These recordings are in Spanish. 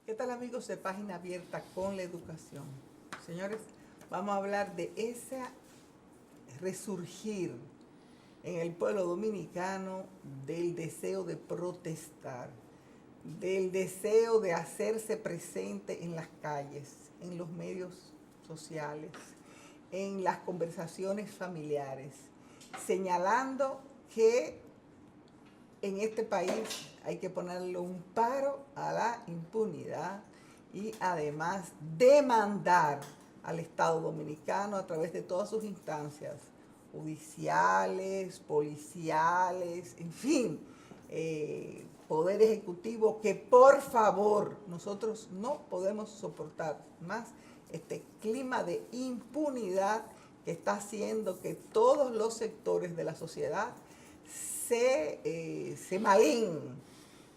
¿Qué tal, amigos de Página Abierta con la Educación? Señores, vamos a hablar de ese resurgir en el pueblo dominicano del deseo de protestar, del deseo de hacerse presente en las calles, en los medios sociales, en las conversaciones familiares, señalando que en este país hay que ponerle un paro a la impunidad y además demandar al Estado dominicano a través de todas sus instancias, judiciales, policiales, en fin, poder ejecutivo, que por favor nosotros no podemos soportar más este clima de impunidad que está haciendo que todos los sectores de la sociedad se malin.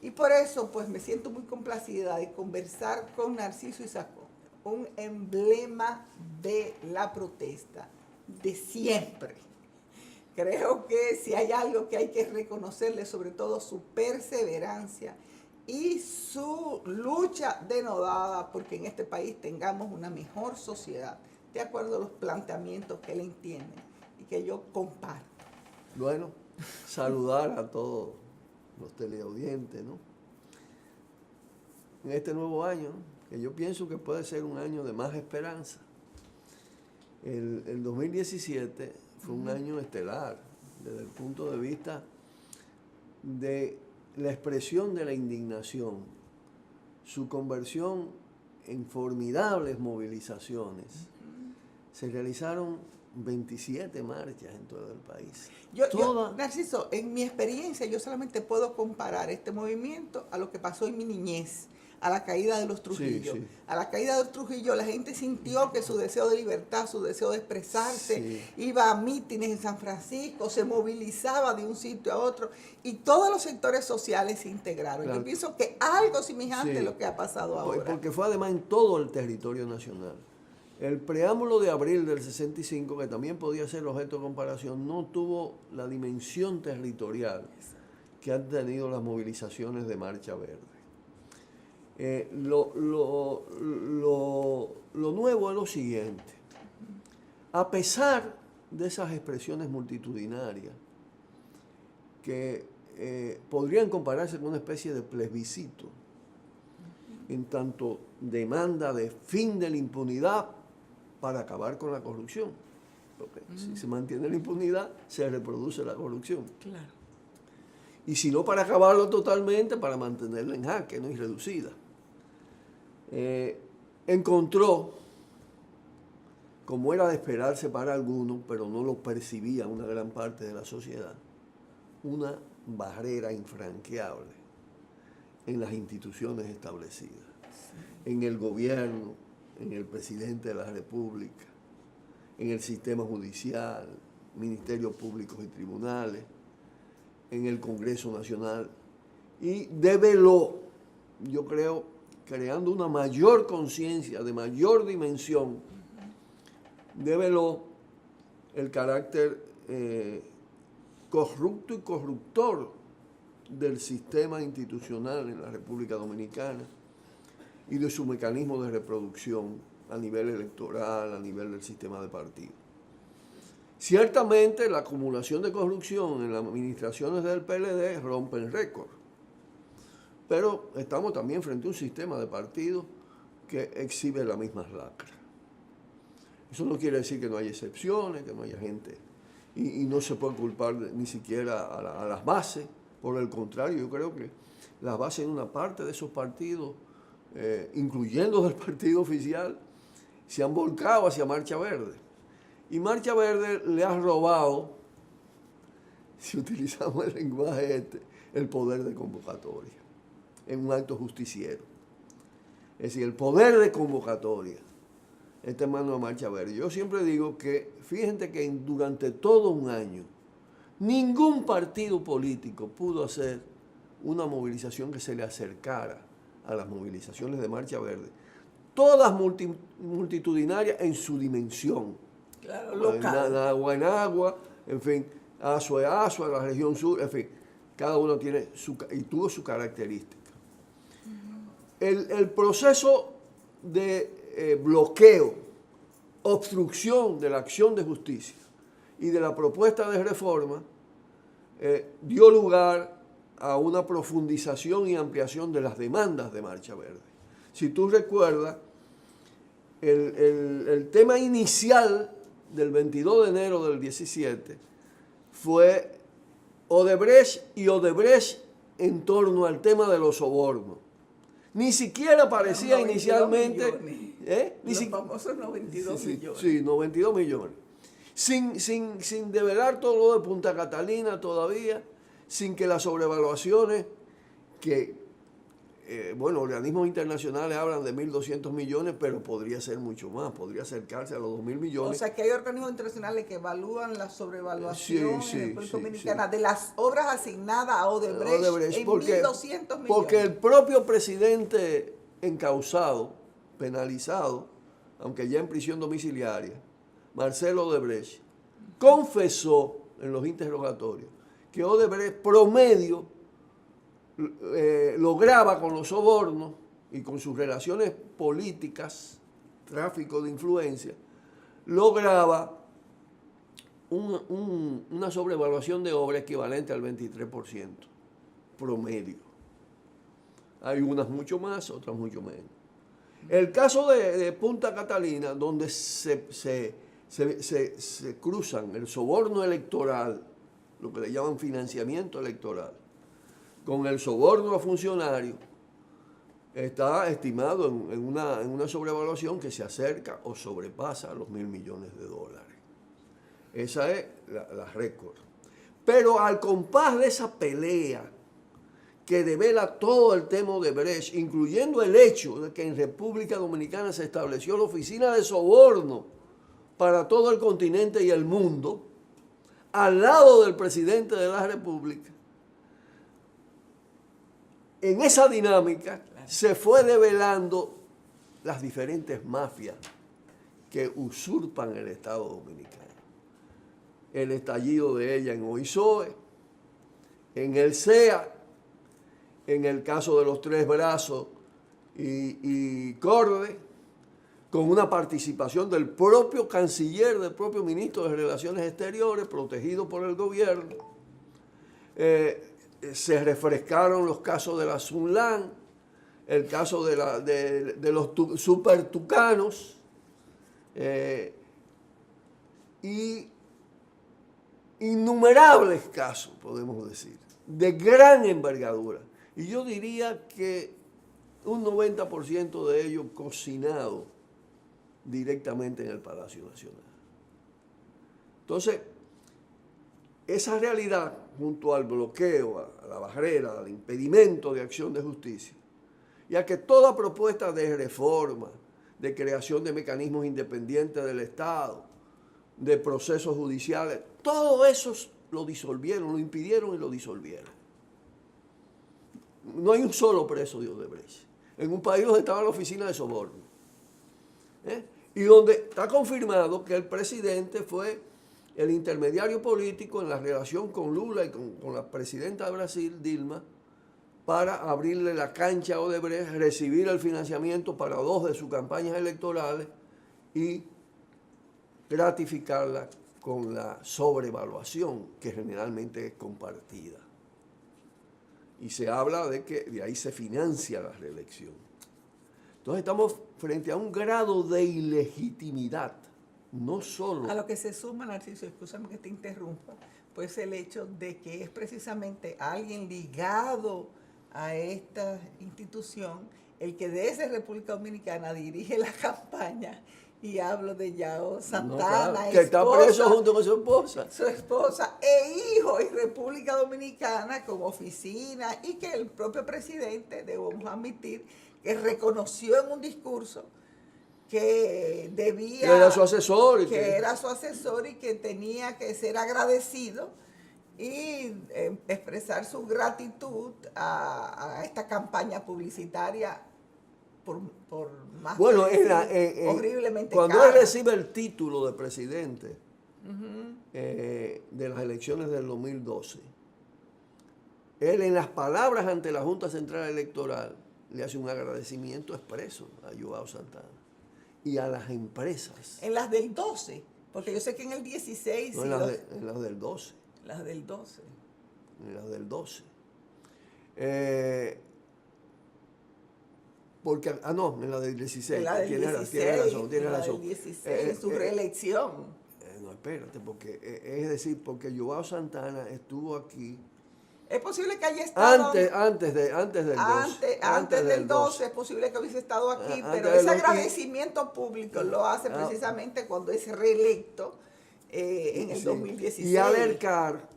Y por eso pues me siento muy complacida de conversar con Narciso Isacón, un emblema de la protesta de siempre. Creo que si hay algo que hay que reconocerle, sobre todo su perseverancia y su lucha denodada porque en este país tengamos una mejor sociedad, de acuerdo a los planteamientos que él entiende y que yo comparto. Bueno, saludar a todos los teleaudientes, ¿no? En este nuevo año, que yo pienso que puede ser un año de más esperanza. El 2017 fue un año estelar desde el punto de vista de la expresión de la indignación, su conversión en formidables movilizaciones. Se realizaron 27 marchas en todo el país. Narciso, en mi experiencia yo solamente puedo comparar este movimiento a lo que pasó en mi niñez, a la caída de los Trujillo. Sí. A la caída de los Trujillo la gente sintió que su deseo de libertad, su deseo de expresarse, iba a mítines en San Francisco, se movilizaba de un sitio a otro y todos los sectores sociales se integraron. Claro. Yo pienso que algo semejante es lo que ha pasado ahora. Porque fue además en todo el territorio nacional. El preámbulo de abril del 65, que también podía ser objeto de comparación, no tuvo la dimensión territorial que han tenido las movilizaciones de Marcha Verde. Lo nuevo es lo siguiente. A pesar de esas expresiones multitudinarias que podrían compararse con una especie de plebiscito, en tanto demanda de fin de la impunidad para acabar con la corrupción. Porque si se mantiene la impunidad, se reproduce la corrupción. Claro. Y si no, para acabarlo totalmente, para mantenerla en jaque, ¿no? Y reducida. Encontró, como era de esperarse para algunos, pero no lo percibía una gran parte de la sociedad, una barrera infranqueable en las instituciones establecidas, en el gobierno, en el presidente de la República, en el sistema judicial, ministerios públicos y tribunales, en el Congreso Nacional, y develó, yo creo, creando una mayor conciencia, de mayor dimensión, develó el carácter corrupto y corruptor del sistema institucional en la República Dominicana y de su mecanismo de reproducción a nivel electoral, a nivel del sistema de partidos. Ciertamente la acumulación de corrupción en las administraciones del PLD rompen récord, pero estamos también frente a un sistema de partidos que exhibe las mismas lacras. Eso no quiere decir que no haya excepciones, que no haya gente, y no se puede culpar ni siquiera a las bases. Por el contrario, yo creo que las bases en una parte de esos partidos, incluyendo del partido oficial, se han volcado hacia Marcha Verde. Y Marcha Verde le ha robado, si utilizamos el lenguaje el poder de convocatoria, en un acto justiciero. Es decir, el poder de convocatoria está en manos de Marcha Verde. Yo siempre digo que, fíjense que durante todo un año, ningún partido político pudo hacer una movilización que se le acercara a las movilizaciones de Marcha Verde. Todas multitudinarias en su dimensión. Claro, local. En agua, en fin, Azua, la región sur, en fin, cada uno tiene tuvo su característica. el proceso de bloqueo, obstrucción de la acción de justicia y de la propuesta de reforma dio lugar a una profundización y ampliación de las demandas de Marcha Verde. Si tú recuerdas, el tema inicial del 22 de enero del 17 fue Odebrecht y Odebrecht en torno al tema de los sobornos. Ni siquiera parecía inicialmente... Los famosos 92 millones. Sí, 92 millones. Sin develar todo lo de Punta Catalina todavía, sin que las sobrevaluaciones que, organismos internacionales hablan de 1.200 millones, pero podría ser mucho más, podría acercarse a los 2.000 millones. O sea, que hay organismos internacionales que evalúan la sobrevaluación en República Dominicana de las obras asignadas a Odebrecht en 1.200 millones. Porque el propio presidente encausado, penalizado, aunque ya en prisión domiciliaria, Marcelo Odebrecht, confesó en los interrogatorios que Odebrecht promedio lograba con los sobornos y con sus relaciones políticas, tráfico de influencia, lograba una sobrevaluación de obra equivalente al 23% promedio. Hay unas mucho más, otras mucho menos. El caso de Punta Catalina, donde se cruzan el soborno electoral, lo que le llaman financiamiento electoral, con el soborno a funcionarios, está estimado en una sobrevaluación que se acerca o sobrepasa los 1.000 millones de dólares. Esa es la récord. Pero al compás de esa pelea que devela todo el tema de Odebrecht, incluyendo el hecho de que en República Dominicana se estableció la oficina de soborno para todo el continente y el mundo, al lado del presidente de la República, en esa dinámica se fue develando las diferentes mafias que usurpan el Estado Dominicano. El estallido de ella en OISOE, en el CEA, en el caso de los Tres Brazos y Corde, con una participación del propio canciller, del propio ministro de Relaciones Exteriores, protegido por el gobierno. Se refrescaron los casos de la Sunlan, el caso de los supertucanos, y innumerables casos, podemos decir, de gran envergadura. Y yo diría que un 90% de ellos cocinado directamente en el Palacio Nacional. Entonces, esa realidad, junto al bloqueo, a la barrera, al impedimento de acción de justicia, y a que toda propuesta de reforma, de creación de mecanismos independientes del Estado, de procesos judiciales, todo eso lo disolvieron, lo impidieron y lo disolvieron. No hay un solo preso de Odebrecht. En un país donde estaba la oficina de soborno. Y donde está confirmado que el presidente fue el intermediario político en la relación con Lula y con la presidenta de Brasil, Dilma, para abrirle la cancha a Odebrecht, recibir el financiamiento para 2 de sus campañas electorales y gratificarla con la sobrevaluación, que generalmente es compartida. Y se habla de que de ahí se financia la reelección. Entonces estamos frente a un grado de ilegitimidad, no solo... A lo que se suma, Narciso, escúchame que te interrumpa, pues el hecho de que es precisamente alguien ligado a esta institución el que desde República Dominicana dirige la campaña, y hablo de Yao Santana, claro, que está preso junto con su esposa. Su esposa e hijo en República Dominicana con oficina, y que el propio presidente, debemos admitir, que reconoció en un discurso que debía... Que era su asesor. Que era su asesor y que tenía que ser agradecido y expresar su gratitud a esta campaña publicitaria por más horriblemente cuando cara. él recibe el título de presidente de las elecciones del 2012, él, en las palabras ante la Junta Central Electoral, le hace un agradecimiento expreso a Joao Santana y a las empresas. En las del 12, porque yo sé que en el 16... No, sí, en las del 12. Las del 12. En las del 12. Porque, no, en la del 16. En la del 16, tienes razón. en la del 16, su reelección. No, espérate, porque es decir, porque Joao Santana estuvo aquí. Es posible que haya estado... Antes del 12. Antes del 12 es posible que hubiese estado aquí, pero ese agradecimiento público lo hace precisamente cuando es reelecto en el 2016. Y Alercar,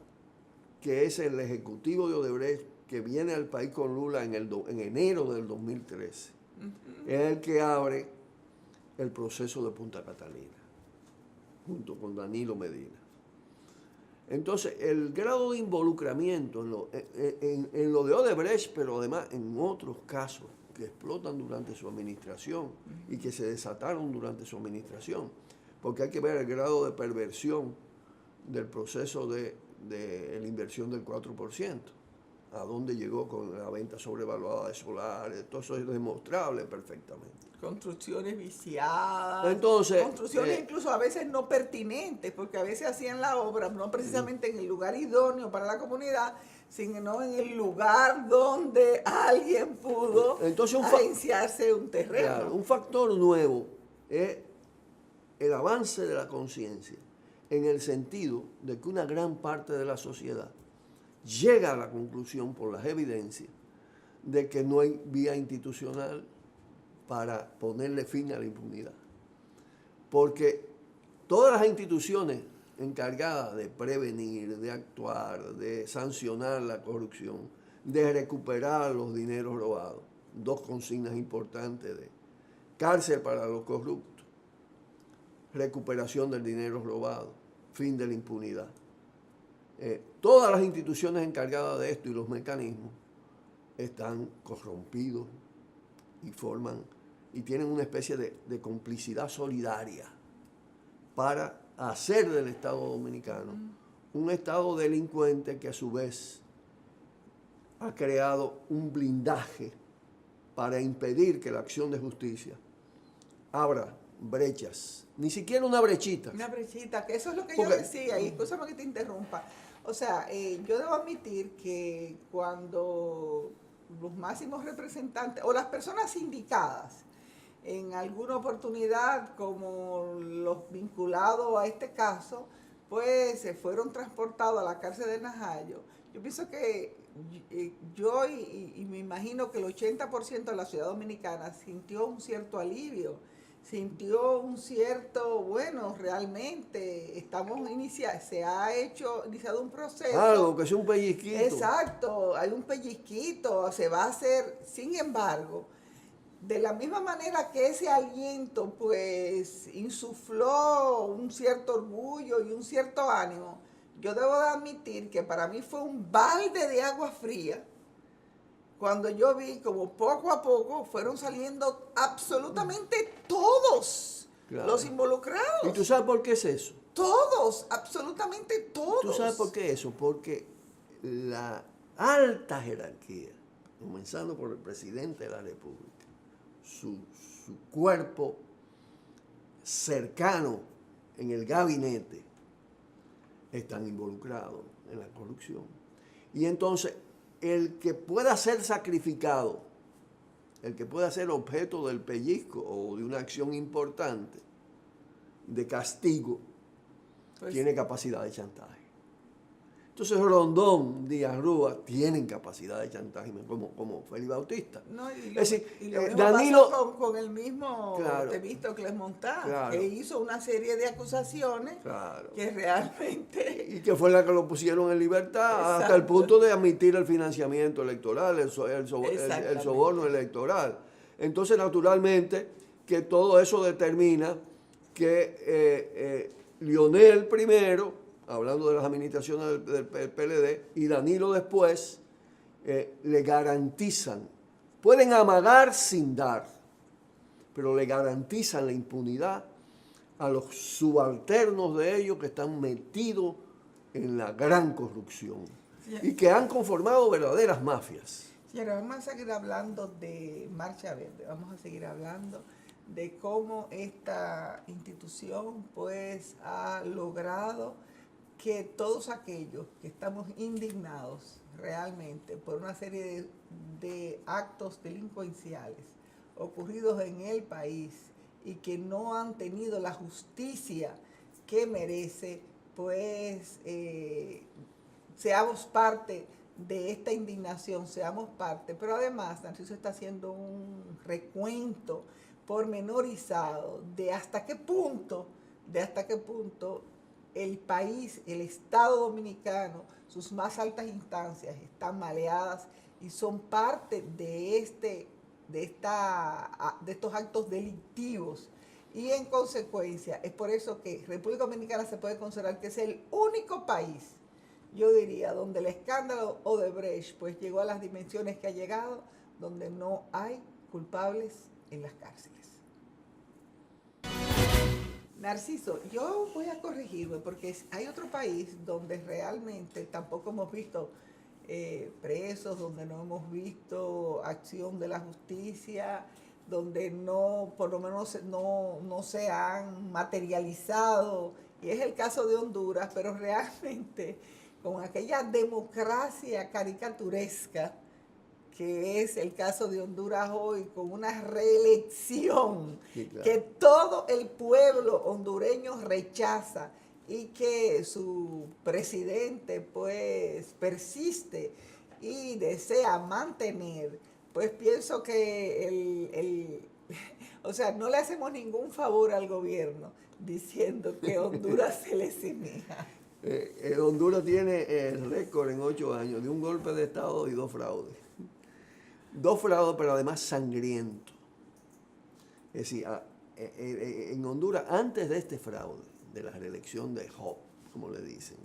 que es el ejecutivo de Odebrecht, que viene al país con Lula en enero del 2013, es el que abre el proceso de Punta Catalina, junto con Danilo Medina. Entonces, el grado de involucramiento en lo de Odebrecht, pero además en otros casos que explotan durante su administración y que se desataron durante su administración, porque hay que ver el grado de perversión del proceso de la inversión del 4%, a dónde llegó con la venta sobrevaluada de solares, todo eso es demostrable perfectamente. Construcciones viciadas, entonces, construcciones incluso a veces no pertinentes, porque a veces hacían la obra no precisamente en el lugar idóneo para la comunidad, sino en el lugar donde alguien pudo agenciarse un terreno. Claro, un factor nuevo es el avance de la conciencia, en el sentido de que una gran parte de la sociedad llega a la conclusión por las evidencias de que no hay vía institucional para ponerle fin a la impunidad. Porque todas las instituciones encargadas de prevenir, de actuar, de sancionar la corrupción, de recuperar los dineros robados, dos consignas importantes de cárcel para los corruptos, recuperación del dinero robado, fin de la impunidad. Todas las instituciones encargadas de esto y los mecanismos están corrompidos y tienen una especie de complicidad solidaria para hacer del Estado dominicano un Estado delincuente que a su vez ha creado un blindaje para impedir que la acción de justicia abra brechas, ni siquiera una brechita. Una brechita, que eso es lo que yo decía, y escúchame que te interrumpa. O sea, yo debo admitir que cuando los máximos representantes o las personas indicadas en alguna oportunidad, como los vinculados a este caso, pues se fueron transportados a la cárcel de Najayo, yo pienso que yo y me imagino que el 80% de la ciudad dominicana sintió un cierto alivio, sintió un cierto, bueno, realmente estamos se ha iniciado un proceso. Algo que es un pellizquito. Exacto, hay un pellizquito, se va a hacer. Sin embargo, de la misma manera que ese aliento pues insufló un cierto orgullo y un cierto ánimo, yo debo de admitir que para mí fue un balde de agua fría cuando yo vi como poco a poco fueron saliendo absolutamente todos los involucrados. ¿Y tú sabes por qué es eso? Todos, absolutamente todos. ¿Tú sabes por qué eso? Porque la alta jerarquía, comenzando por el presidente de la República, su cuerpo cercano en el gabinete, están involucrados en la corrupción. Y entonces, el que pueda ser sacrificado, el que pueda ser objeto del pellizco o de una acción importante, de castigo, pues, tiene capacidad de chantaje. Entonces Rondón, Díaz Rúa tienen capacidad de chantaje, como Félix Bautista. No, y es decir, y lo mismo Danilo pasó con el mismo Temístocles Montán, que hizo una serie de acusaciones que realmente... Y que fue la que lo pusieron en libertad, hasta el punto de admitir el financiamiento electoral, el soborno electoral. Entonces, naturalmente, que todo eso determina que Lionel primero, hablando de las administraciones del PLD, y Danilo después, le garantizan, pueden amagar sin dar, pero le garantizan la impunidad a los subalternos de ellos que están metidos en la gran corrupción y que han conformado verdaderas mafias. Señora, vamos a seguir hablando de Marcha Verde, vamos a seguir hablando de cómo esta institución pues ha logrado que todos aquellos que estamos indignados realmente por una serie de actos delincuenciales ocurridos en el país y que no han tenido la justicia que merece, pues seamos parte de esta indignación, seamos parte. Pero además, Narciso está haciendo un recuento pormenorizado de hasta qué punto el país, el Estado Dominicano, sus más altas instancias están maleadas y son parte de estos actos delictivos. Y en consecuencia, es por eso que República Dominicana se puede considerar que es el único país, yo diría, donde el escándalo Odebrecht pues llegó a las dimensiones que ha llegado, donde no hay culpables en las cárceles. Narciso, yo voy a corregirme porque hay otro país donde realmente tampoco hemos visto presos, donde no hemos visto acción de la justicia, donde no, por lo menos no se han materializado, y es el caso de Honduras, pero realmente con aquella democracia caricaturesca que es el caso de Honduras hoy, con una reelección sí, claro, que todo el pueblo hondureño rechaza y que su presidente pues persiste y desea mantener, pues pienso que o sea, no le hacemos ningún favor al gobierno diciendo que Honduras se le semija. Honduras tiene el récord en 8 años de un golpe de Estado y 2 fraudes. 2 fraudes, pero además sangrientos. Es decir, en Honduras, antes de este fraude, de la reelección de Job, como le dicen.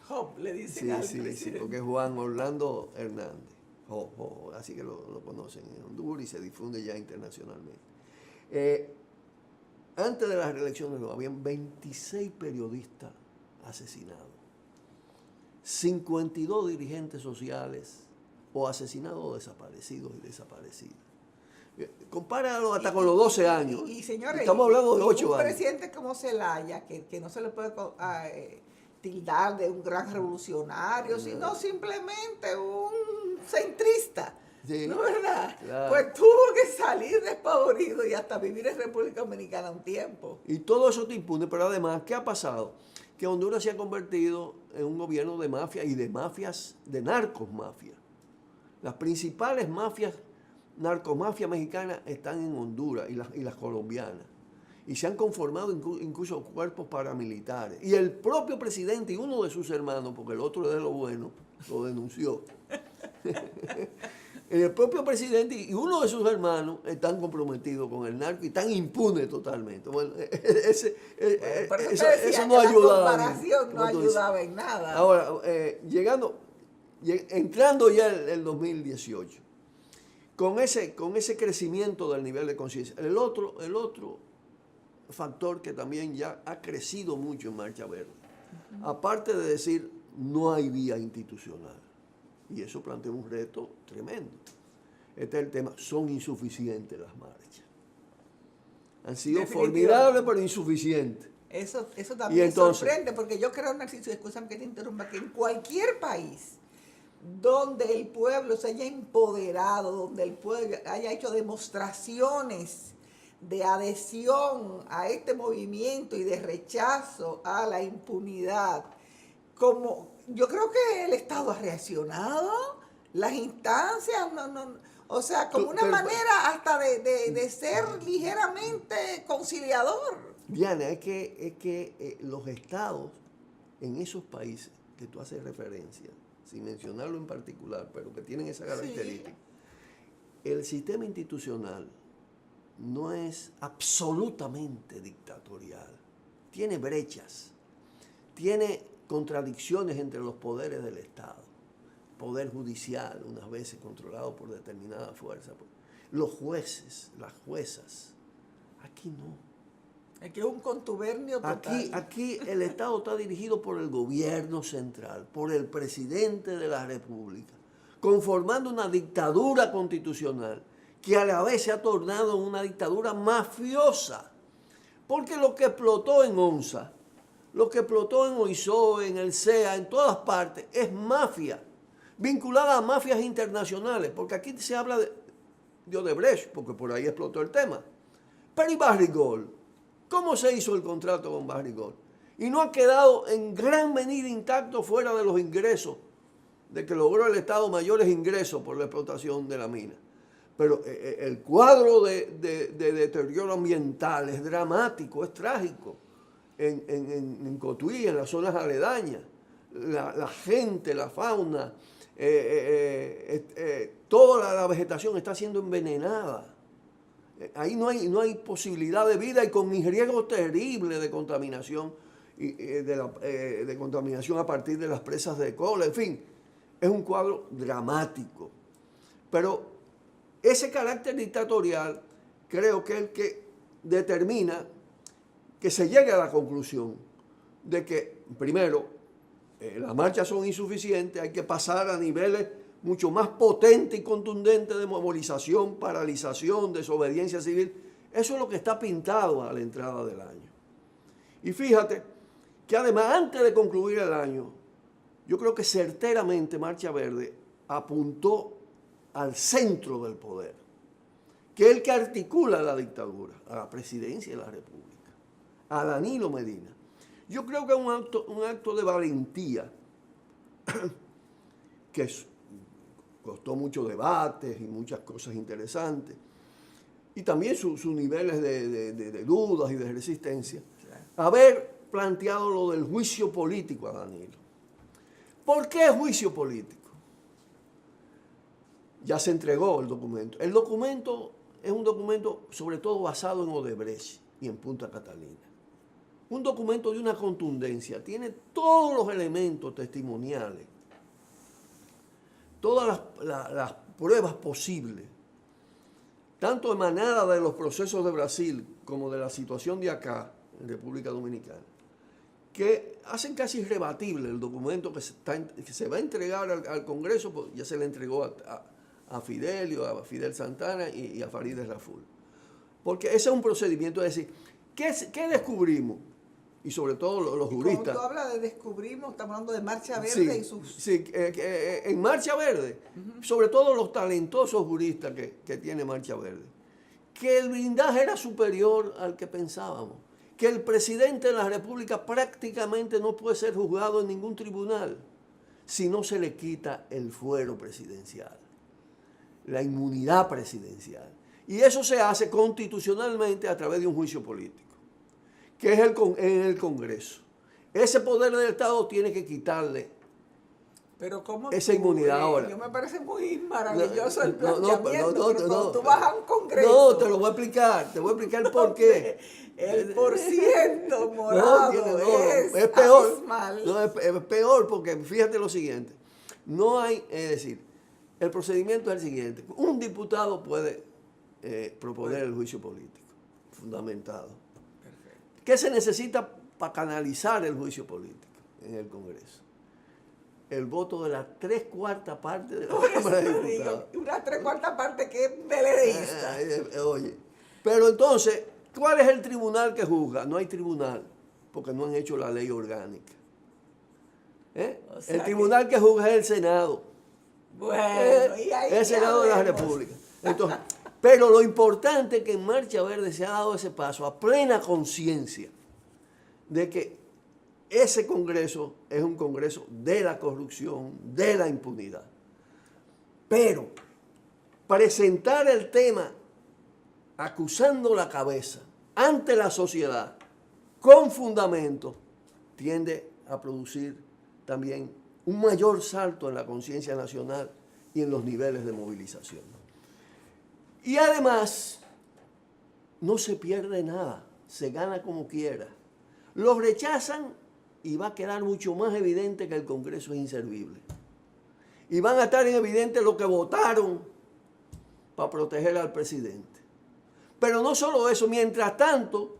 Job, le dicen al presidente. Sí, porque es Juan Orlando Hernández. Job, así que lo conocen en Honduras y se difunde ya internacionalmente. Antes de la reelección de Job, habían 26 periodistas asesinados. 52 dirigentes sociales o asesinados o desaparecidos y desaparecidas. Compáralo hasta con los 12 años. Y señores, estamos hablando de 8 años. Un presidente como Zelaya, que no se le puede tildar de un gran revolucionario, sino simplemente un centrista. Sí, ¿no es verdad? Claro. Pues tuvo que salir despavorido y hasta vivir en República Dominicana un tiempo. Y todo eso te impune, pero además, ¿qué ha pasado? Que Honduras se ha convertido en un gobierno de mafia y de mafias, de narcos-mafia. Las principales mafias, narcomafias mexicanas están en Honduras y las colombianas. Y se han conformado incluso cuerpos paramilitares. Y el propio presidente y uno de sus hermanos, porque el otro es de lo bueno, lo denunció. El propio presidente y uno de sus hermanos están comprometidos con el narco y están impunes totalmente. Bueno, eso no ayudaba. La comparación no ayudaba en nada. Ahora, entrando ya el 2018, con ese crecimiento del nivel de conciencia, el otro factor que también ya ha crecido mucho en Marcha Verde, aparte de decir no hay vía institucional, y eso plantea un reto tremendo. Este es el tema, son insuficientes las marchas. Han sido formidables pero insuficientes. Eso también sorprende, porque yo creo, Narciso, escúchame que te interrumpa, que en cualquier país donde el pueblo se haya empoderado, donde el pueblo haya hecho demostraciones de adhesión a este movimiento y de rechazo a la impunidad, como yo creo que el Estado ha reaccionado, las instancias, o sea, como una manera hasta de ser ligeramente conciliador. Diana, es que los estados en esos países que tú haces referencia, sin mencionarlo en particular, pero que tienen esa característica, sí, el sistema institucional no es absolutamente dictatorial. Tiene brechas, tiene contradicciones entre los poderes del Estado. Poder judicial, unas veces controlado por determinada fuerza. Los jueces, las juezas, aquí no. Aquí es un contubernio total. Aquí el Estado está dirigido por el gobierno central, por el presidente de la República, conformando una dictadura constitucional que a la vez se ha tornado en una dictadura mafiosa. Porque lo que explotó en ONSA, lo que explotó en OISOE, en el CEA, en todas partes, es mafia, vinculada a mafias internacionales, porque aquí se habla de Odebrecht, porque por ahí explotó el tema. Pero ¿y Barrick-Gold? ¿Cómo se hizo el contrato con Barrick-Gold? Y no ha quedado en gran medida intacto fuera de los ingresos, de que logró el Estado mayores ingresos por la explotación de la mina. Pero el cuadro de deterioro ambiental es dramático, es trágico. En Cotuí, en las zonas aledañas, la gente, la fauna, toda la vegetación está siendo envenenada. Ahí no hay posibilidad de vida y con un riesgo terrible de contaminación, de contaminación a partir de las presas de cola. En fin, es un cuadro dramático. Pero ese carácter dictatorial creo que es el que determina que se llegue a la conclusión de que, primero, las marchas son insuficientes, hay que pasar a niveles mucho más potentes y contundentes de movilización, paralización, desobediencia civil. Eso es lo que está pintado a la entrada del año. Y fíjate que además, antes de concluir el año, yo creo que certeramente Marcha Verde apuntó al centro del poder, que es el que articula la dictadura, a la presidencia de la República, a Danilo Medina. Yo creo que es un acto de valentía que costó muchos debates y muchas cosas interesantes, y también sus niveles de dudas y de resistencia, haber planteado lo del juicio político a Danilo. ¿Por qué juicio político? Ya se entregó el documento. El documento es un documento sobre todo basado en Odebrecht y en Punta Catalina. Un documento de una contundencia, tiene todos los elementos testimoniales, todas las pruebas posibles, tanto emanadas de los procesos de Brasil como de la situación de acá, en República Dominicana, que hacen casi irrebatible el documento que se va a entregar al Congreso, pues ya se le entregó a Fidelio, a Fidel Santana y a Farideh Raful. Porque ese es un procedimiento, es decir, ¿qué descubrimos? Y sobre todo los juristas. Cuando tú hablas de descubrimos, estamos hablando de Marcha Verde Sí, y sus... Sí, en Marcha Verde, sobre todo los talentosos juristas que tiene Marcha Verde, que el blindaje era superior al que pensábamos, que el presidente de la República prácticamente no puede ser juzgado en ningún tribunal si no se le quita el fuero presidencial, la inmunidad presidencial. Y eso se hace constitucionalmente a través de un juicio político, que es en el Congreso. Ese poder del Estado tiene que quitarle pero ¿cómo esa inmunidad ahora. Yo me parece muy maravilloso el planteamiento, pero cuando tú no, vas a un Congreso... No, te lo voy a explicar, por qué. El porciento morado es peor. abismal. No, es peor porque fíjate lo siguiente. No hay, es decir, el procedimiento es el siguiente. Un diputado puede proponer el juicio político, fundamentado. Perfecto. ¿Qué se necesita para canalizar el juicio político en el Congreso? El voto de la 3/4 parte de la Cámara de Diputados. Una 3/4 parte que es veledeísta. Oye, pero entonces, ¿cuál es el tribunal que juzga? No hay tribunal, porque no han hecho la ley orgánica. O sea, el tribunal que juzga es el Senado. Bueno, y ahí el Senado de la República. Entonces, pero lo importante es que en Marcha Verde se ha dado ese paso a plena conciencia de que ese Congreso es un Congreso de la corrupción, de la impunidad. Pero presentar el tema acusando la cabeza ante la sociedad con fundamento tiende a producir también un mayor salto en la conciencia nacional y en los niveles de movilización. Y además, no se pierde nada, se gana como quiera. Los rechazan y va a quedar mucho más evidente que el Congreso es inservible. Y van a estar en evidente lo que votaron para proteger al presidente. Pero no solo eso, mientras tanto,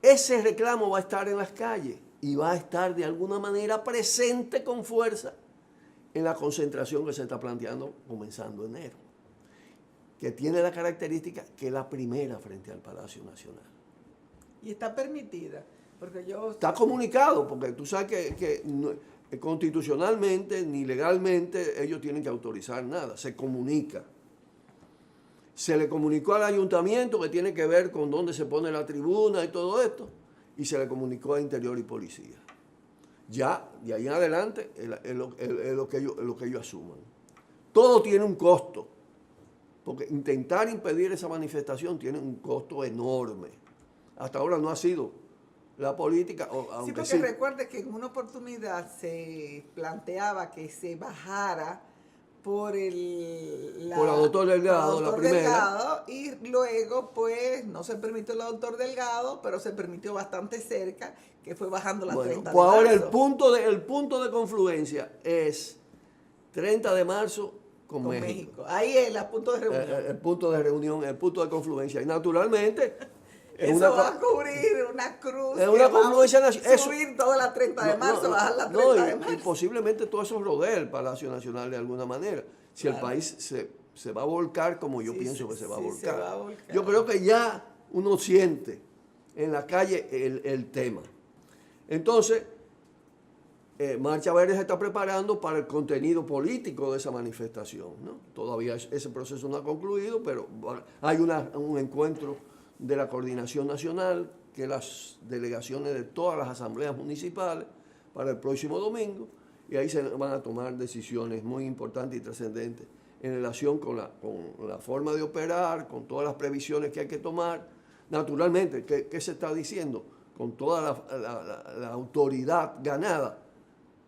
ese reclamo va a estar en las calles y va a estar de alguna manera presente con fuerza en la concentración que se está planteando comenzando enero, que tiene la característica que es la primera frente al Palacio Nacional. Y está permitida, porque yo... Está comunicado, porque tú sabes que constitucionalmente ni legalmente ellos tienen que autorizar nada, se comunica. Se le comunicó al ayuntamiento que tiene que ver con dónde se pone la tribuna y todo esto, y se le comunicó a Interior y Policía. Ya, de ahí en adelante, es lo que ellos asuman. Todo tiene un costo, porque intentar impedir esa manifestación tiene un costo enorme. Hasta ahora no ha sido la política, aunque sí, porque sí. recuerde que en una oportunidad se planteaba que se bajara por por la doctor Delgado, la primera. Delgado, y luego pues no se permitió la doctor Delgado, pero se permitió bastante cerca, que fue bajando la 30 de pues ahora marzo. el punto de confluencia es 30 de marzo con México. Ahí es el punto de reunión. El punto de reunión, el punto de confluencia. Y naturalmente... Eso va a cubrir una cruz. Es una confluencia nacional. Subir toda la 30 de marzo, bajar la 30 de marzo. Y posiblemente todo eso rodee el Palacio Nacional de alguna manera. Si el país se va a volcar como yo pienso que se va a volcar. Yo creo que ya uno siente en la calle el tema. Entonces, Marcha Verde se está preparando para el contenido político de esa manifestación, ¿no? Todavía ese proceso no ha concluido, pero hay un encuentro de la Coordinación Nacional, que las delegaciones de todas las asambleas municipales para el próximo domingo, y ahí se van a tomar decisiones muy importantes y trascendentes en relación con la forma de operar, con todas las previsiones que hay que tomar. Naturalmente, ¿qué se está diciendo? Con toda la autoridad ganada,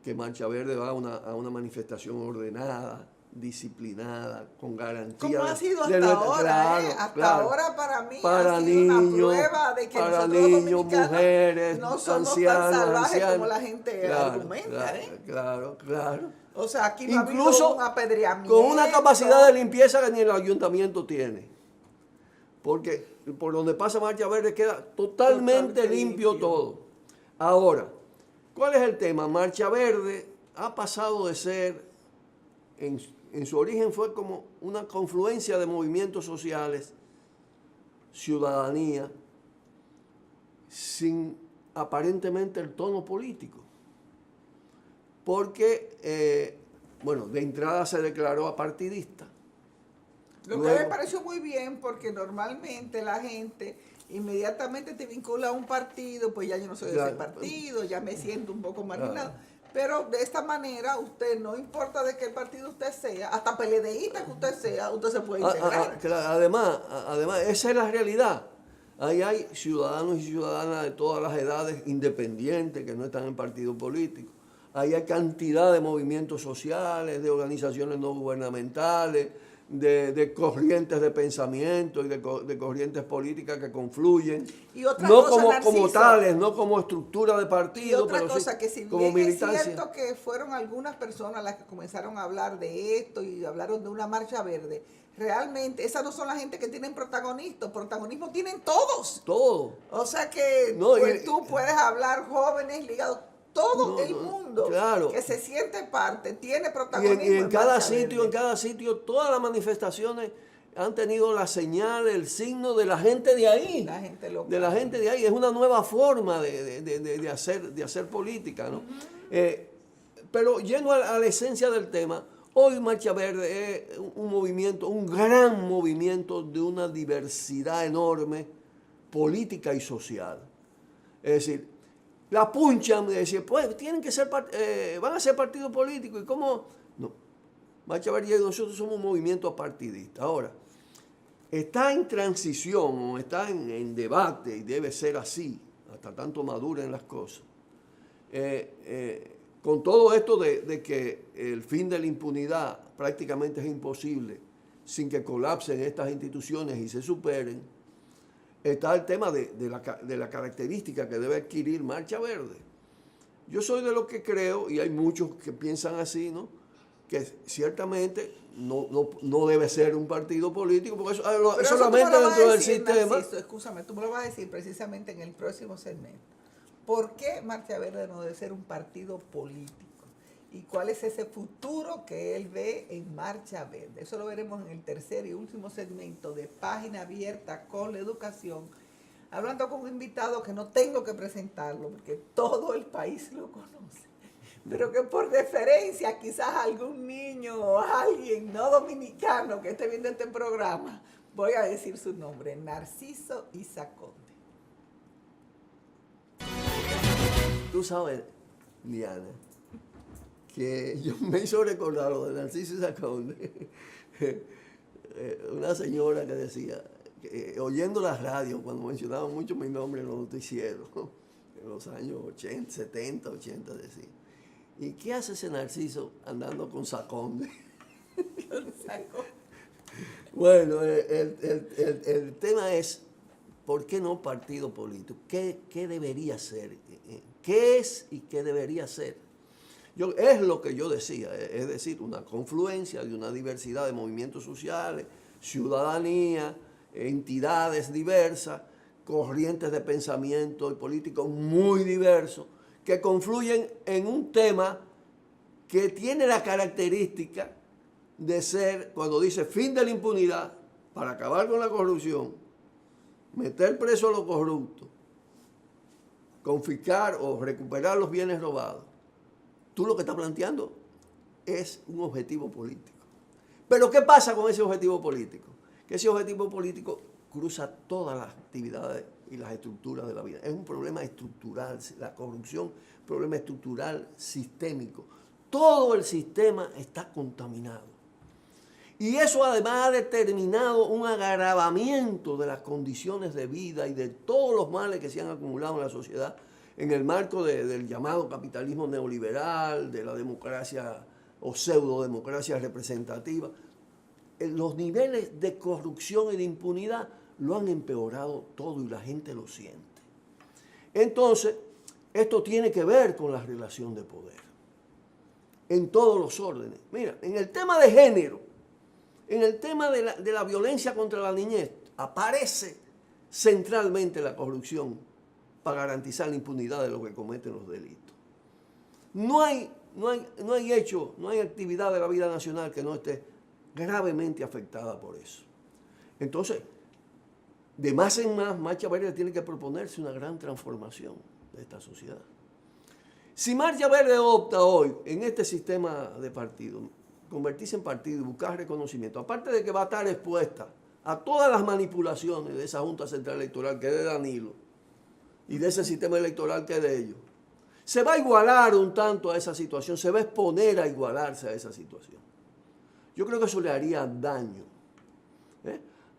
que Marcha Verde va a una manifestación ordenada, disciplinada, con garantía. ¿Cómo ha sido hasta ahora? Claro, hasta ahora para mí para ha sido niños, una prueba de que para nosotros niños, mujeres, no somos ancianos, tan salvajes ancianos. como la gente argumenta. Claro. O sea, aquí no incluso ha habido un apedreamiento. Con una capacidad de limpieza que ni el ayuntamiento tiene. Porque por donde pasa Marcha Verde queda totalmente limpio todo. Ahora, ¿cuál es el tema? Marcha Verde ha pasado de ser, en su origen fue como una confluencia de movimientos sociales, ciudadanía, sin aparentemente el tono político. Porque, de entrada se declaró apartidista. Lo que me pareció muy bien, porque normalmente la gente inmediatamente te vincula a un partido, pues ya yo no soy de ese partido, ya me siento un poco marginado. Pero de esta manera, usted, no importa de qué partido usted sea, hasta PLDista que usted sea, usted se puede integrar. Además, esa es la realidad. Ahí hay ciudadanos y ciudadanas de todas las edades independientes que no están en partido político. Ahí hay cantidad de movimientos sociales, de organizaciones no gubernamentales, de corrientes de pensamiento y de corrientes políticas que confluyen, no como tales, no como estructura de partido, y otra pero cosa, sí que si como bien militancia. Es cierto que fueron algunas personas las que comenzaron a hablar de esto y hablaron de una marcha verde, realmente esas no son la gente que tienen protagonismo tienen todos. Todo. O sea que tú puedes hablar jóvenes ligados. Todo el mundo que se siente parte tiene protagonismo. Y en cada sitio, todas las manifestaciones han tenido la señal, el signo de la gente de ahí. La gente local. De la gente de ahí. Es una nueva forma de hacer política, ¿no? Pero yendo a la esencia del tema, hoy Marcha Verde es un gran movimiento de una diversidad enorme, política y social. Es decir, la punchan de decir, pues tienen que ser, van a ser partido político. ¿Y cómo? No. Marcha Verde y nosotros somos un movimiento apartidista. Ahora, está en transición, o está en debate, y debe ser así, hasta tanto maduren las cosas. Con todo esto de que el fin de la impunidad prácticamente es imposible sin que colapsen estas instituciones y se superen, está el tema de la característica que debe adquirir Marcha Verde. Yo soy de los que creo, y hay muchos que piensan así, ¿no?, que ciertamente no debe ser un partido político, porque eso solamente dentro del sistema. Escúchame, tú me lo vas a decir precisamente en el próximo segmento. ¿Por qué Marcha Verde no debe ser un partido político? y cuál es ese futuro que él ve en Marcha Verde. Eso lo veremos en el tercer y último segmento de Página Abierta con la Educación, hablando con un invitado que no tengo que presentarlo porque todo el país lo conoce, pero que por deferencia quizás algún niño o alguien no dominicano que esté viendo este programa, voy a decir su nombre: Narciso Isa Conde. Tú sabes, Diana, que yo me hizo recordar lo de Narciso Isa Conde. Una señora que decía, oyendo la radio, cuando mencionaban mucho mi nombre en los noticieros, en los años 80, 70, 80, decía, ¿y qué hace ese Narciso andando con Saconde? Bueno, el tema es, ¿por qué no partido político? ¿Qué debería ser? ¿Qué es y qué debería ser? Es lo que yo decía, es decir, una confluencia de una diversidad de movimientos sociales, ciudadanía, entidades diversas, corrientes de pensamiento y políticos muy diversos, que confluyen en un tema que tiene la característica de ser, cuando dice fin de la impunidad, para acabar con la corrupción, meter preso a los corruptos, confiscar o recuperar los bienes robados. Tú lo que estás planteando es un objetivo político. Pero ¿qué pasa con ese objetivo político? Que ese objetivo político cruza todas las actividades y las estructuras de la vida. Es un problema estructural, la corrupción, problema estructural sistémico. Todo el sistema está contaminado. Y eso además ha determinado un agravamiento de las condiciones de vida y de todos los males que se han acumulado en la sociedad en el marco del llamado capitalismo neoliberal, de la democracia o pseudodemocracia representativa. Los niveles de corrupción y de impunidad lo han empeorado todo y la gente lo siente. Entonces, esto tiene que ver con la relación de poder en todos los órdenes. Mira, en el tema de género, en el tema de la violencia contra la niñez, aparece centralmente la corrupción para garantizar la impunidad de los que cometen los delitos. No hay hecho, no hay actividad de la vida nacional que no esté gravemente afectada por eso. Entonces, de más en más, Marcha Verde tiene que proponerse una gran transformación de esta sociedad. Si Marcha Verde opta hoy en este sistema de partido, convertirse en partido y buscar reconocimiento, aparte de que va a estar expuesta a todas las manipulaciones de esa Junta Central Electoral que es de Danilo y de ese sistema electoral que es de ellos, se va a igualar un tanto a esa situación, se va a exponer a igualarse a esa situación. Yo creo que eso le haría daño.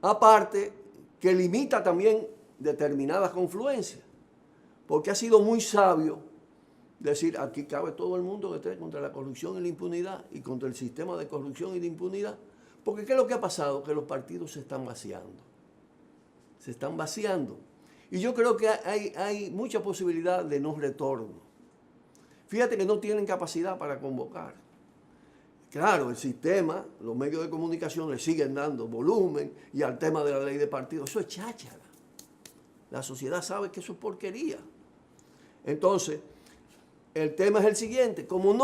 Aparte que limita también determinadas confluencias, porque ha sido muy sabio decir, aquí cabe todo el mundo que esté contra la corrupción y la impunidad y contra el sistema de corrupción y de impunidad. Porque ¿qué es lo que ha pasado? Que los partidos se están vaciando. Se están vaciando. Y yo creo que hay mucha posibilidad de no retorno. Fíjate que no tienen capacidad para convocar. Claro, el sistema, los medios de comunicación le siguen dando volumen y al tema de la ley de partidos. Eso es cháchara. La sociedad sabe que eso es porquería. Entonces, el tema es el siguiente. Como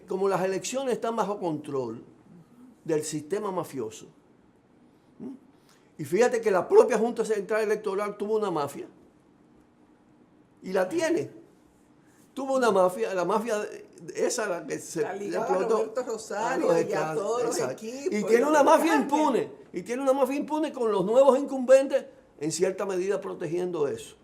como las elecciones están bajo control del sistema mafioso, y fíjate que la propia Junta Central Electoral tuvo una mafia, y la tiene. Tuvo una mafia, la mafia esa la que se explotó a Roberto Rosario y a todos los equipos. Y tiene una mafia impune, y tiene una mafia impune con los nuevos incumbentes en cierta medida protegiendo eso.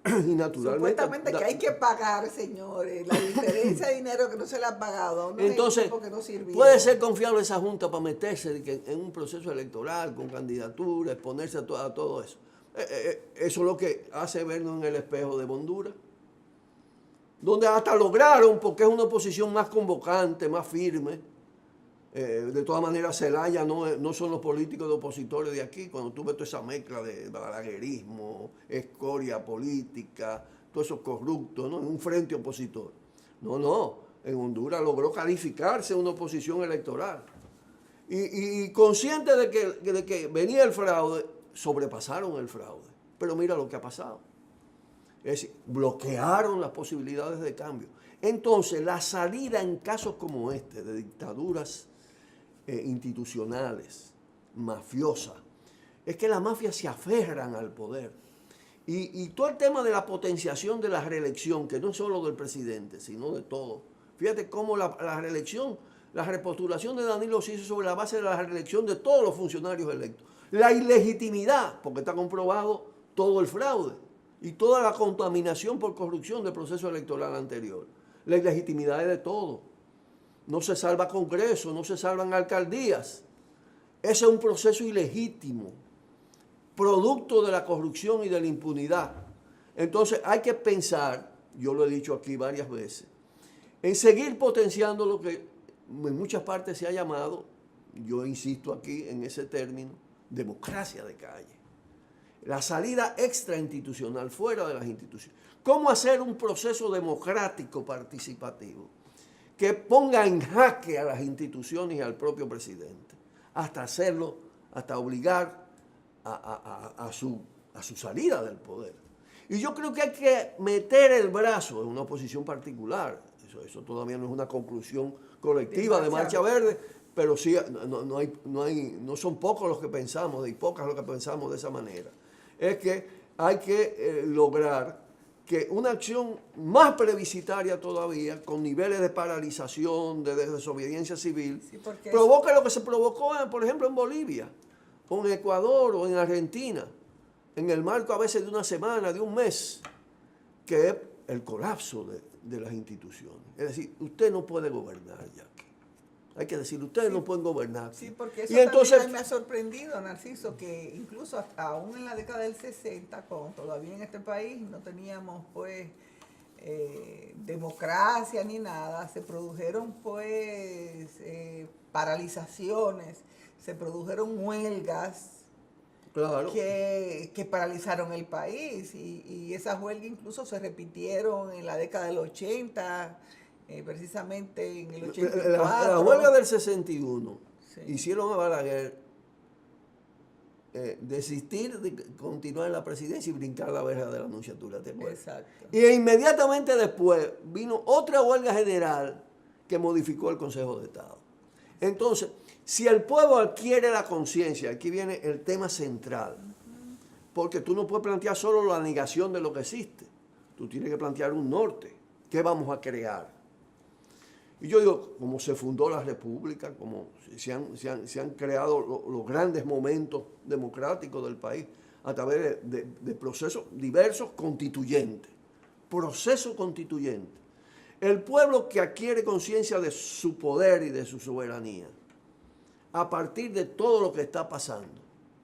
Y naturalmente, supuestamente que hay que pagar, señores, la diferencia de dinero que no se le ha pagado. Entonces, que no puede ser confiable esa Junta para meterse en un proceso electoral, con candidatura, exponerse a todo eso. Eso es lo que hace vernos en el espejo de Honduras, donde hasta lograron, porque es una oposición más convocante, más firme. De todas maneras, Zelaya no son los políticos de opositores de aquí. Cuando tú ves toda esa mezcla de balaguerismo, escoria política, todos esos corruptos, ¿no? En un frente opositor. No. En Honduras logró calificarse una oposición electoral. Y consciente de que venía el fraude, sobrepasaron el fraude. Pero mira lo que ha pasado. Es decir, bloquearon las posibilidades de cambio. Entonces, la salida en casos como este, de dictaduras institucionales, mafiosas, es que las mafias se aferran al poder. Y todo el tema de la potenciación de la reelección, que no es solo del presidente, sino de todo. Fíjate cómo la reelección, la repostulación de Danilo se hizo sobre la base de la reelección de todos los funcionarios electos. La ilegitimidad, porque está comprobado todo el fraude y toda la contaminación por corrupción del proceso electoral anterior. La ilegitimidad es de todo. No se salva Congreso, no se salvan alcaldías. Ese es un proceso ilegítimo, producto de la corrupción y de la impunidad. Entonces hay que pensar, yo lo he dicho aquí varias veces, en seguir potenciando lo que en muchas partes se ha llamado, yo insisto aquí en ese término, democracia de calle. La salida extrainstitucional, fuera de las instituciones. ¿Cómo hacer un proceso democrático participativo que ponga en jaque a las instituciones y al propio presidente? Hasta hacerlo, hasta obligar a su salida del poder. Y yo creo que hay que meter el brazo en una posición particular. Eso todavía no es una conclusión colectiva de Marcha Verde, pero sí, no son pocos los que pensamos, y pocas los que pensamos de esa manera. Es que hay que lograr que una acción más plebiscitaria todavía, con niveles de paralización, de desobediencia civil, sí, provoque lo que se provocó, por ejemplo, en Bolivia, o en Ecuador, o en Argentina, en el marco a veces de una semana, de un mes, que es el colapso de las instituciones. Es decir, usted no puede gobernar ya. Hay que decir, ustedes no pueden gobernar. Sí, porque eso también me ha sorprendido, Narciso, que incluso hasta aún en la década del 60, cuando todavía en este país no teníamos pues democracia ni nada, se produjeron pues paralizaciones, se produjeron huelgas, claro, que paralizaron el país y esas huelgas incluso se repitieron en la década del 80, precisamente en el 84. La huelga del 61 sí, hicieron a Balaguer desistir de continuar en la presidencia y brincar la verja de la anunciatura, ¿te acuerdas? Exacto. Y inmediatamente después vino otra huelga general que modificó el Consejo de Estado. Entonces, si el pueblo adquiere la conciencia, aquí viene el tema central, porque tú no puedes plantear solo la negación de lo que existe, tú tienes que plantear un norte. ¿Qué vamos a crear? Y yo digo, como se fundó la República, como se han creado los grandes momentos democráticos del país a través de procesos diversos constituyentes. Proceso constituyente. El pueblo que adquiere conciencia de su poder y de su soberanía, a partir de todo lo que está pasando,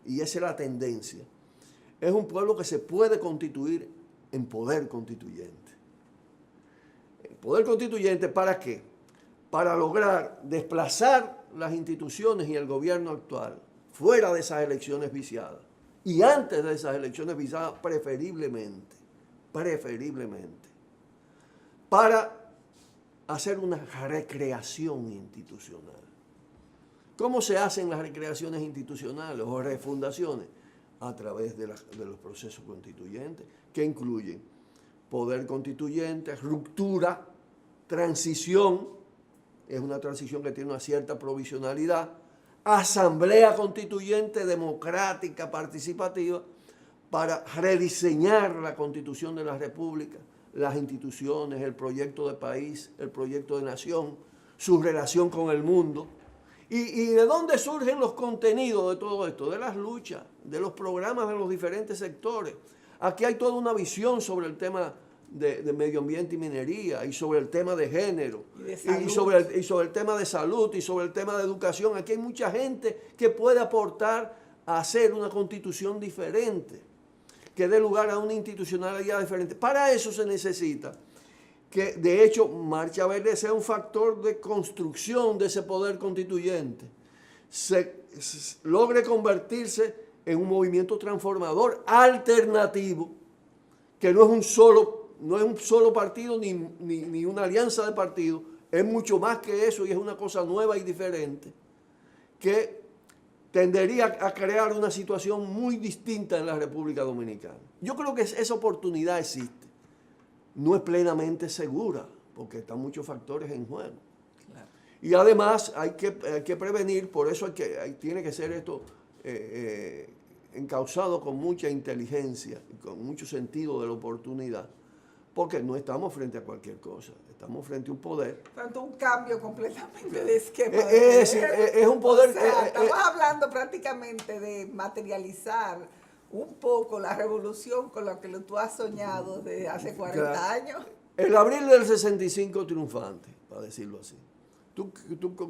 y esa es la tendencia, es un pueblo que se puede constituir en poder constituyente. ¿El poder constituyente para qué? Para lograr desplazar las instituciones y el gobierno actual fuera de esas elecciones viciadas. Y antes de esas elecciones viciadas, preferiblemente, para hacer una recreación institucional. ¿Cómo se hacen las recreaciones institucionales o refundaciones? A través de los procesos constituyentes, que incluyen poder constituyente, ruptura, transición. Es una transición que tiene una cierta provisionalidad, asamblea constituyente democrática, participativa, para rediseñar la constitución de la República, las instituciones, el proyecto de país, el proyecto de nación, su relación con el mundo. ¿Y de dónde surgen los contenidos de todo esto? De las luchas, de los programas de los diferentes sectores. Aquí hay toda una visión sobre el tema de medio ambiente y minería, y sobre el tema de género, y sobre el tema de salud, y sobre el tema de educación. Aquí hay mucha gente que puede aportar a hacer una constitución diferente, que dé lugar a una institucionalidad diferente. Para eso se necesita que, de hecho, Marcha Verde sea un factor de construcción de ese poder constituyente, logre convertirse en un movimiento transformador alternativo, que no es un solo partido ni una alianza de partidos, es mucho más que eso y es una cosa nueva y diferente, que tendería a crear una situación muy distinta en la República Dominicana. Yo creo que esa oportunidad existe. no es plenamente segura, porque están muchos factores en juego. Claro. Y además hay que prevenir, por eso tiene que ser esto encauzado con mucha inteligencia, con mucho sentido de la oportunidad, porque no estamos frente a cualquier cosa, estamos frente a un poder. Tanto un cambio completamente de esquema. Es decir, es un poder. O sea, estamos hablando prácticamente de materializar un poco la revolución con la que tú has soñado desde hace 40 años. El abril del 65 triunfante, para decirlo así. Tú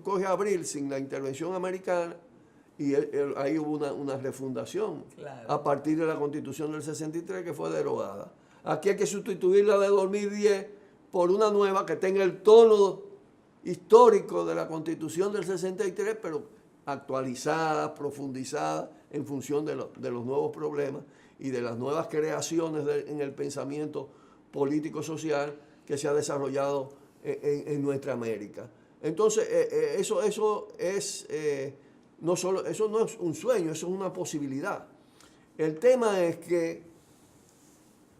coges abril sin la intervención americana y ahí hubo una refundación, claro, a partir de la Constitución del 63 que fue derogada. Aquí hay que sustituir la de 2010 por una nueva que tenga el tono histórico de la Constitución del 63, pero actualizada, profundizada en función de los nuevos problemas y de las nuevas creaciones en el pensamiento político-social que se ha desarrollado en nuestra América. Entonces, eso no es un sueño, eso es una posibilidad. El tema es que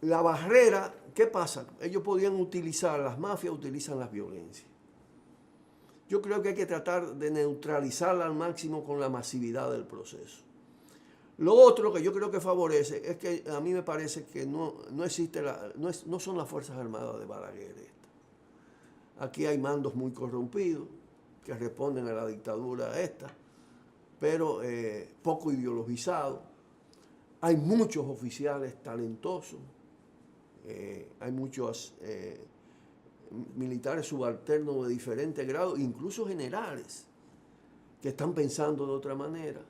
la barrera, ¿qué pasa? Ellos podían utilizar, las mafias utilizan las violencias. Yo creo que hay que tratar de neutralizarla al máximo con la masividad del proceso. Lo otro que yo creo que favorece es que a mí me parece que no son las Fuerzas Armadas de Balaguer estas. Aquí hay mandos muy corrompidos que responden a la dictadura esta, pero poco ideologizados. Hay muchos oficiales talentosos, hay muchos militares subalternos de diferentes grados, incluso generales, que están pensando de otra manera.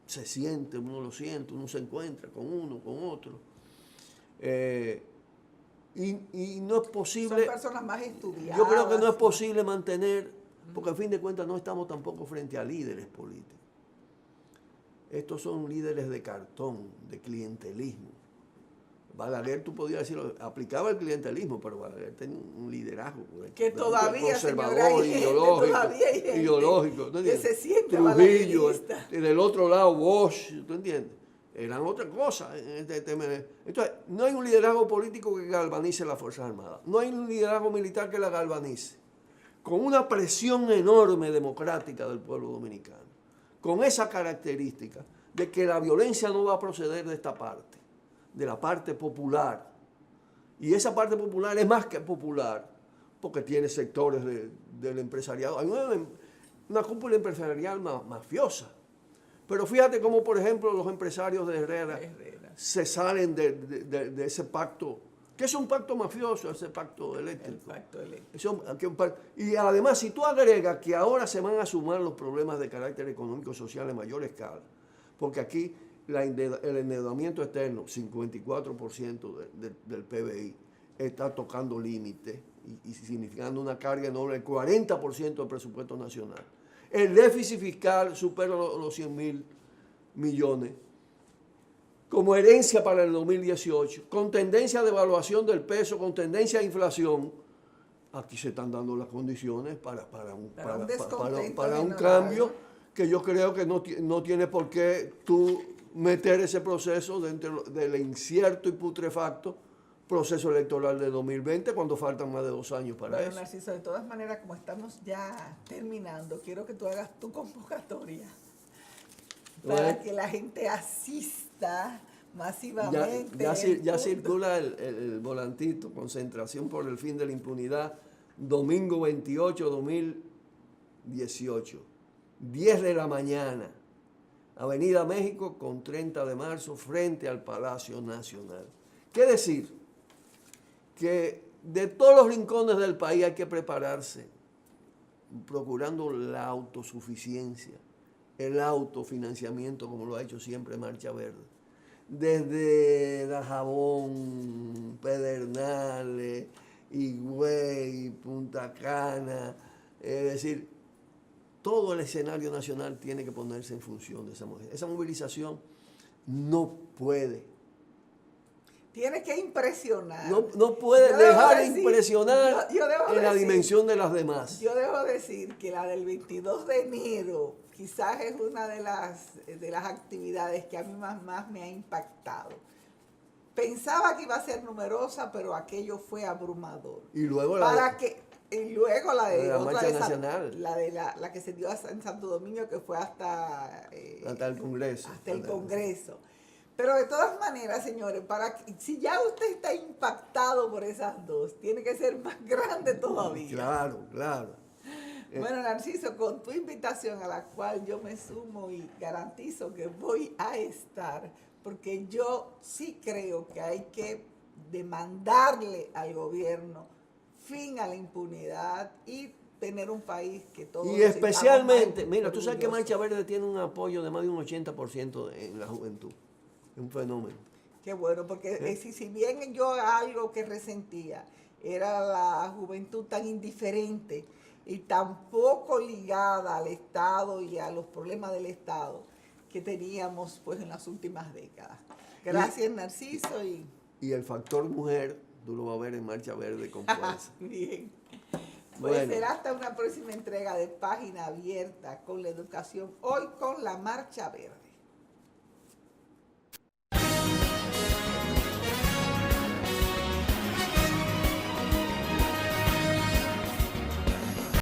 Se siente, uno lo siente, uno se encuentra con uno, con otro. Y no es posible... Son personas más estudiadas. Yo creo que no es posible mantener, porque al fin de cuentas no estamos tampoco frente a líderes políticos. Estos son líderes de cartón, de clientelismo. Balaguer, tú podías decirlo, aplicaba el clientelismo, pero Balaguer tenía un liderazgo que todavía, conservador, ideológico, que se siente Trujillo, y del otro lado Bosch, ¿tú entiendes? Eran otra cosa en este tema. Entonces, no hay un liderazgo político que galvanice las Fuerzas Armadas, no hay un liderazgo militar que la galvanice, con una presión enorme democrática del pueblo dominicano, con esa característica de que la violencia no va a proceder de esta parte, de la parte popular. Y esa parte popular es más que popular, porque tiene sectores del empresariado. Hay una cúpula empresarial mafiosa. Pero fíjate cómo, por ejemplo, los empresarios de Herrera se salen de ese pacto, que es un pacto mafioso, ese pacto eléctrico. El pacto eléctrico. Y además, si tú agregas que ahora se van a sumar los problemas de carácter económico social en mayor escala, porque aquí el endeudamiento externo, 54% del PBI, está tocando límite y significando una carga enorme, el 40% del presupuesto nacional. El déficit fiscal supera los 100.000 millones. Como herencia para el 2018, con tendencia de devaluación del peso, con tendencia a inflación, aquí se están dando las condiciones para un cambio que yo creo que no tiene por qué tú meter ese proceso dentro del incierto y putrefacto proceso electoral de 2020 cuando faltan más de 2 años para eso. Narciso, de todas maneras, como estamos ya terminando, quiero que tú hagas tu convocatoria para que la gente asista masivamente. Ya circula el volantito, concentración por el fin de la impunidad, domingo 28, 2018, 10 de la mañana, Avenida México con 30 de marzo, frente al Palacio Nacional. ¿Qué decir? Que de todos los rincones del país hay que prepararse, procurando la autosuficiencia, el autofinanciamiento, como lo ha hecho siempre Marcha Verde. Desde Dajabón, Pedernales, Higüey, Punta Cana, es decir, todo el escenario nacional tiene que ponerse en función de esa mujer. Esa movilización no puede. Tiene que impresionar. No puede dejar de impresionar en la dimensión de las demás. Yo debo decir que la del 22 de enero quizás es una de las actividades que a mí más me ha impactado. Pensaba que iba a ser numerosa, pero aquello fue abrumador. Y luego Y luego la de la otra marcha de nacional. la que se dio en Santo Domingo, que fue hasta el Congreso. hasta el Congreso. Pero de todas maneras, señores, si ya usted está impactado por esas dos, tiene que ser más grande todavía. Claro, claro. Bueno, Narciso, con tu invitación a la cual yo me sumo y garantizo que voy a estar, porque yo sí creo que hay que demandarle al gobierno fin a la impunidad y tener un país que todos... Y especialmente, mira, tú sabes que orgullosos. Marcha Verde tiene un apoyo de más de un 80% en la juventud. Es un fenómeno. Qué bueno, porque si bien yo algo que resentía era la juventud tan indiferente y tan poco ligada al Estado y a los problemas del Estado que teníamos pues en las últimas décadas. Gracias, Narciso. Y el factor mujer, tú lo vas a ver en Marcha Verde con fuerza. Bien. Pues Bueno. será hasta una próxima entrega de Página Abierta con la educación, hoy con la Marcha Verde.